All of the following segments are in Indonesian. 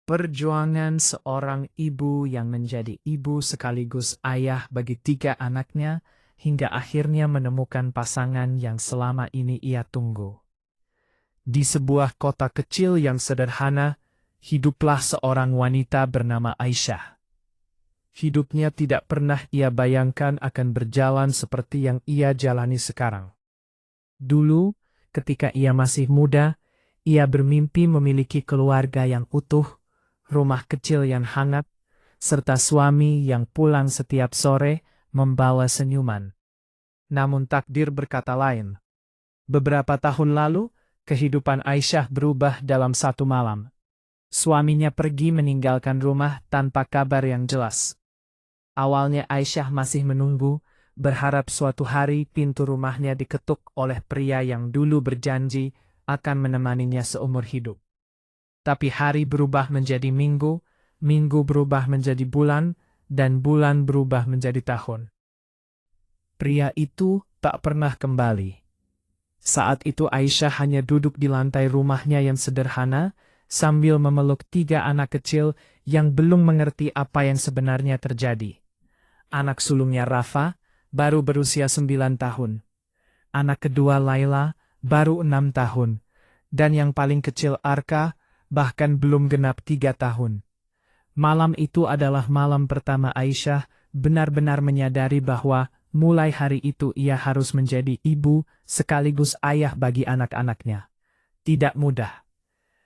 Perjuangan seorang ibu yang menjadi ibu sekaligus ayah bagi 3 anaknya hingga akhirnya menemukan pasangan yang selama ini ia tunggu. Di sebuah kota kecil yang sederhana, hiduplah seorang wanita bernama Aisyah. Hidupnya tidak pernah ia bayangkan akan berjalan seperti yang ia jalani sekarang. Dulu, ketika ia masih muda, ia bermimpi memiliki keluarga yang utuh, rumah kecil yang hangat, serta suami yang pulang setiap sore membawa senyuman. Namun takdir berkata lain. Beberapa tahun lalu, kehidupan Aisyah berubah dalam satu malam. Suaminya pergi meninggalkan rumah tanpa kabar yang jelas. Awalnya Aisyah masih menunggu, berharap suatu hari pintu rumahnya diketuk oleh pria yang dulu berjanji akan menemaninya seumur hidup. Tapi hari berubah menjadi minggu, minggu berubah menjadi bulan, dan bulan berubah menjadi tahun. Pria itu tak pernah kembali. Saat itu Aisyah hanya duduk di lantai rumahnya yang sederhana, sambil memeluk 3 anak kecil yang belum mengerti apa yang sebenarnya terjadi. Anak sulungnya Rafa, baru berusia 9 tahun. Anak kedua Laila, baru 6 tahun. Dan yang paling kecil Arka, bahkan belum genap 3 tahun. Malam itu adalah malam pertama Aisyah benar-benar menyadari bahwa mulai hari itu ia harus menjadi ibu sekaligus ayah bagi anak-anaknya. Tidak mudah.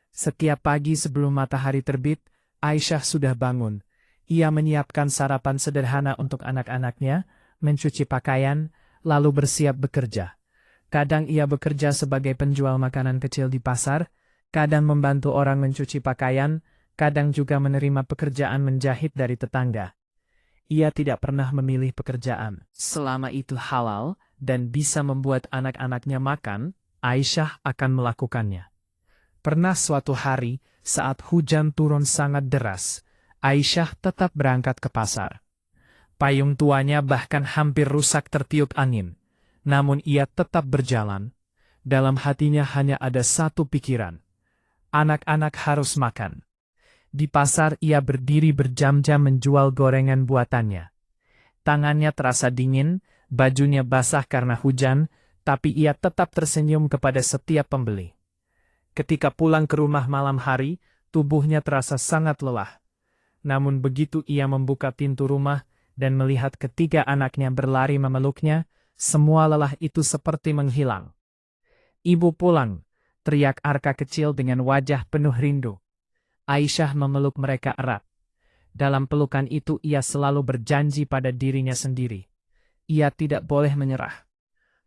Setiap pagi sebelum matahari terbit, Aisyah sudah bangun. Ia menyiapkan sarapan sederhana untuk anak-anaknya, mencuci pakaian, lalu bersiap bekerja. Kadang ia bekerja sebagai penjual makanan kecil di pasar, kadang membantu orang mencuci pakaian, kadang juga menerima pekerjaan menjahit dari tetangga. Ia tidak pernah memilih pekerjaan. Selama itu halal dan bisa membuat anak-anaknya makan, Aisyah akan melakukannya. Pernah suatu hari, saat hujan turun sangat deras, Aisyah tetap berangkat ke pasar. Payung tuanya bahkan hampir rusak tertiup angin. Namun ia tetap berjalan. Dalam hatinya hanya ada satu pikiran. Anak-anak harus makan. Di pasar ia berdiri berjam-jam menjual gorengan buatannya. Tangannya terasa dingin, bajunya basah karena hujan, tapi ia tetap tersenyum kepada setiap pembeli. Ketika pulang ke rumah malam hari, tubuhnya terasa sangat lelah. Namun begitu ia membuka pintu rumah dan melihat ketiga anaknya berlari memeluknya, semua lelah itu seperti menghilang. "Ibu pulang!" teriak Arka kecil dengan wajah penuh rindu. Aisyah memeluk mereka erat. Dalam pelukan itu ia selalu berjanji pada dirinya sendiri. Ia tidak boleh menyerah.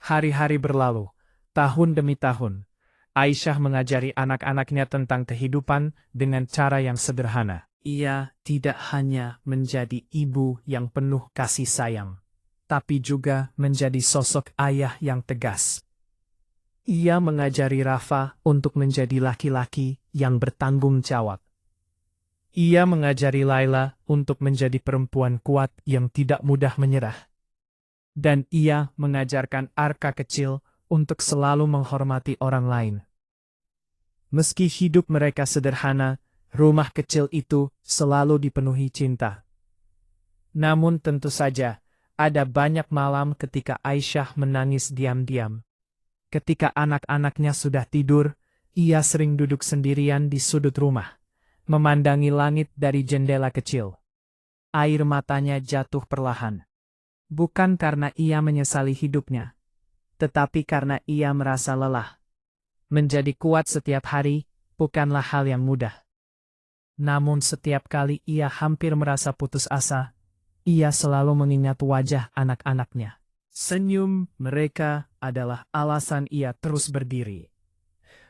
Hari-hari berlalu, tahun demi tahun. Aisyah mengajari anak-anaknya tentang kehidupan dengan cara yang sederhana. Ia tidak hanya menjadi ibu yang penuh kasih sayang, tapi juga menjadi sosok ayah yang tegas. Ia mengajari Rafa untuk menjadi laki-laki yang bertanggung jawab. Ia mengajari Laila untuk menjadi perempuan kuat yang tidak mudah menyerah. Dan ia mengajarkan Arka kecil untuk selalu menghormati orang lain. Meski hidup mereka sederhana, rumah kecil itu selalu dipenuhi cinta. Namun tentu saja, ada banyak malam ketika Aisyah menangis diam-diam. Ketika anak-anaknya sudah tidur, ia sering duduk sendirian di sudut rumah, memandangi langit dari jendela kecil. Air matanya jatuh perlahan. Bukan karena ia menyesali hidupnya, tetapi karena ia merasa lelah. Menjadi kuat setiap hari bukanlah hal yang mudah. Namun setiap kali ia hampir merasa putus asa, ia selalu mengingat wajah anak-anaknya. Senyum mereka adalah alasan ia terus berdiri.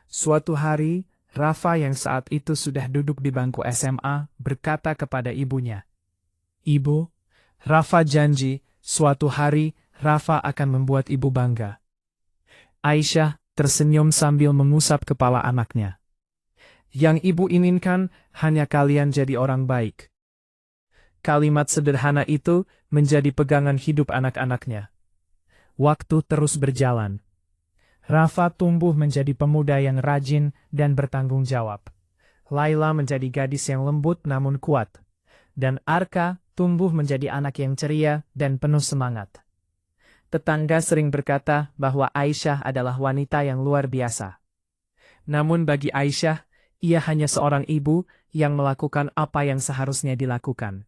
Suatu hari, Rafa yang saat itu sudah duduk di bangku SMA berkata kepada ibunya, "Ibu, Rafa janji suatu hari Rafa akan membuat ibu bangga." Aisyah tersenyum sambil mengusap kepala anaknya. "Yang ibu inginkan hanya kalian jadi orang baik." Kalimat sederhana itu menjadi pegangan hidup anak-anaknya. Waktu terus berjalan. Rafa tumbuh menjadi pemuda yang rajin dan bertanggung jawab. Laila menjadi gadis yang lembut namun kuat, dan Arka tumbuh menjadi anak yang ceria dan penuh semangat. Tetangga sering berkata bahwa Aisyah adalah wanita yang luar biasa. Namun bagi Aisyah, ia hanya seorang ibu yang melakukan apa yang seharusnya dilakukan.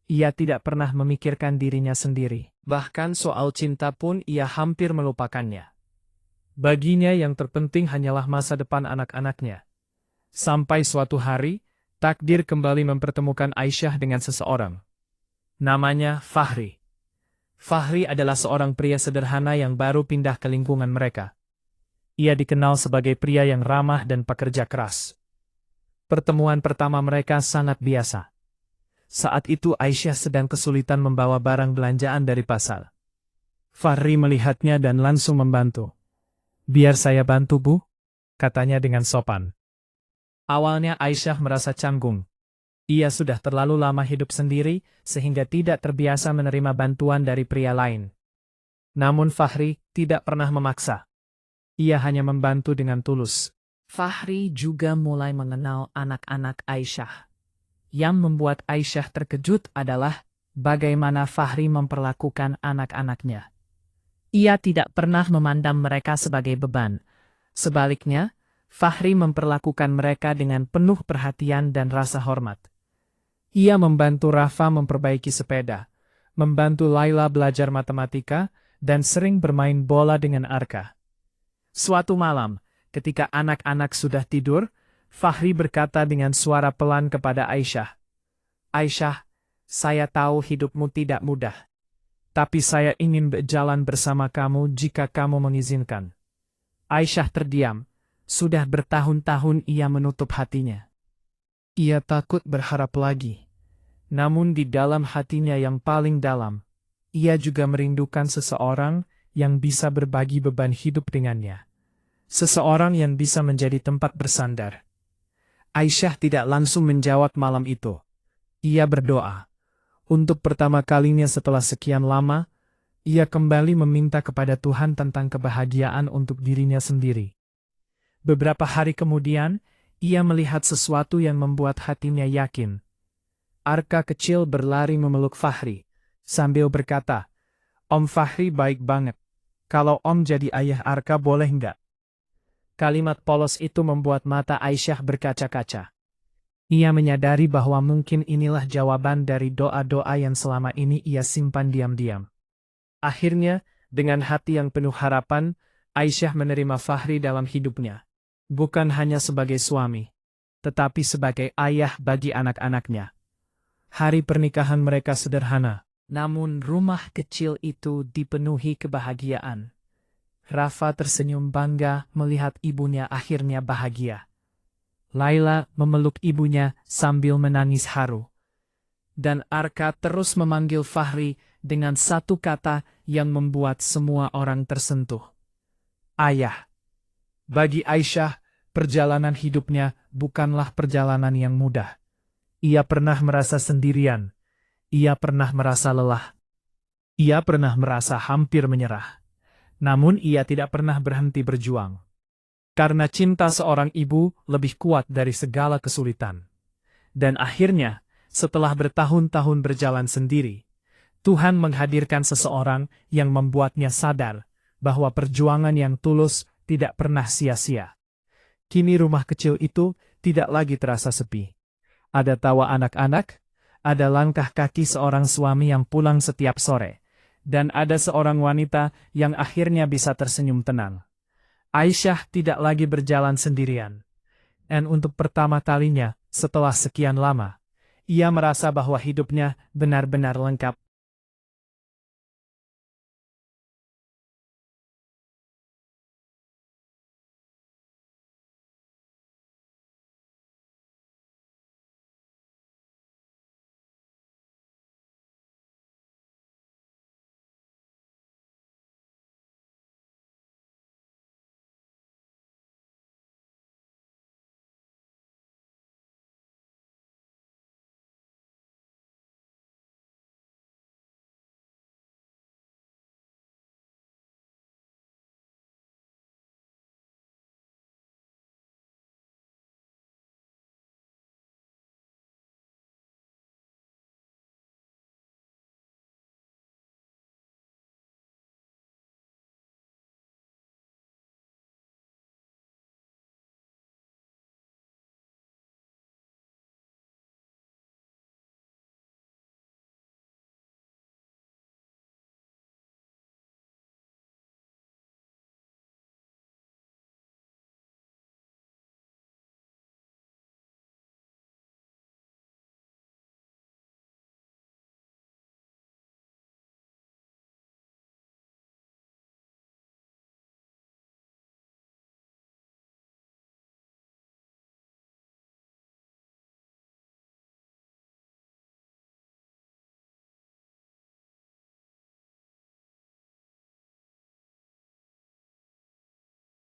Ia tidak pernah memikirkan dirinya sendiri. Bahkan soal cinta pun ia hampir melupakannya. Baginya yang terpenting hanyalah masa depan anak-anaknya. Sampai suatu hari, takdir kembali mempertemukan Aisyah dengan seseorang. Namanya Fahri. Fahri adalah seorang pria sederhana yang baru pindah ke lingkungan mereka. Ia dikenal sebagai pria yang ramah dan pekerja keras. Pertemuan pertama mereka sangat biasa. Saat itu Aisyah sedang kesulitan membawa barang belanjaan dari pasar. Fahri melihatnya dan langsung membantu. "Biar saya bantu, Bu," katanya dengan sopan. Awalnya Aisyah merasa canggung. Ia sudah terlalu lama hidup sendiri sehingga tidak terbiasa menerima bantuan dari pria lain. Namun Fahri tidak pernah memaksa. Ia hanya membantu dengan tulus. Fahri juga mulai mengenal anak-anak Aisyah. Yang membuat Aisyah terkejut adalah bagaimana Fahri memperlakukan anak-anaknya. Ia tidak pernah memandang mereka sebagai beban. Sebaliknya, Fahri memperlakukan mereka dengan penuh perhatian dan rasa hormat. Ia membantu Rafa memperbaiki sepeda, membantu Laila belajar matematika, dan sering bermain bola dengan Arka. Suatu malam, ketika anak-anak sudah tidur, Fahri berkata dengan suara pelan kepada Aisyah, "Aisyah, saya tahu hidupmu tidak mudah. Tapi saya ingin berjalan bersama kamu jika kamu mengizinkan." Aisyah terdiam. Sudah bertahun-tahun ia menutup hatinya. Ia takut berharap lagi. Namun di dalam hatinya yang paling dalam, ia juga merindukan seseorang yang bisa berbagi beban hidup dengannya. Seseorang yang bisa menjadi tempat bersandar. Aisyah tidak langsung menjawab malam itu. Ia berdoa. Untuk pertama kalinya setelah sekian lama, ia kembali meminta kepada Tuhan tentang kebahagiaan untuk dirinya sendiri. Beberapa hari kemudian, ia melihat sesuatu yang membuat hatinya yakin. Arka kecil berlari memeluk Fahri, sambil berkata, "Om Fahri baik banget. Kalau Om jadi ayah Arka boleh nggak?" Kalimat polos itu membuat mata Aisyah berkaca-kaca. Ia menyadari bahwa mungkin inilah jawaban dari doa-doa yang selama ini ia simpan diam-diam. Akhirnya, dengan hati yang penuh harapan, Aisyah menerima Fahri dalam hidupnya. Bukan hanya sebagai suami, tetapi sebagai ayah bagi anak-anaknya. Hari pernikahan mereka sederhana, namun rumah kecil itu dipenuhi kebahagiaan. Rafa tersenyum bangga melihat ibunya akhirnya bahagia. Laila memeluk ibunya sambil menangis haru. Dan Arka terus memanggil Fahri dengan satu kata yang membuat semua orang tersentuh. Ayah. Bagi Aisyah, perjalanan hidupnya bukanlah perjalanan yang mudah. Ia pernah merasa sendirian. Ia pernah merasa lelah. Ia pernah merasa hampir menyerah. Namun ia tidak pernah berhenti berjuang. Karena cinta seorang ibu lebih kuat dari segala kesulitan. Dan akhirnya, setelah bertahun-tahun berjalan sendiri, Tuhan menghadirkan seseorang yang membuatnya sadar bahwa perjuangan yang tulus tidak pernah sia-sia. Kini rumah kecil itu tidak lagi terasa sepi. Ada tawa anak-anak, ada langkah kaki seorang suami yang pulang setiap sore, dan ada seorang wanita yang akhirnya bisa tersenyum tenang. Aisyah tidak lagi berjalan sendirian. Dan untuk pertama kalinya, setelah sekian lama, ia merasa bahwa hidupnya benar-benar lengkap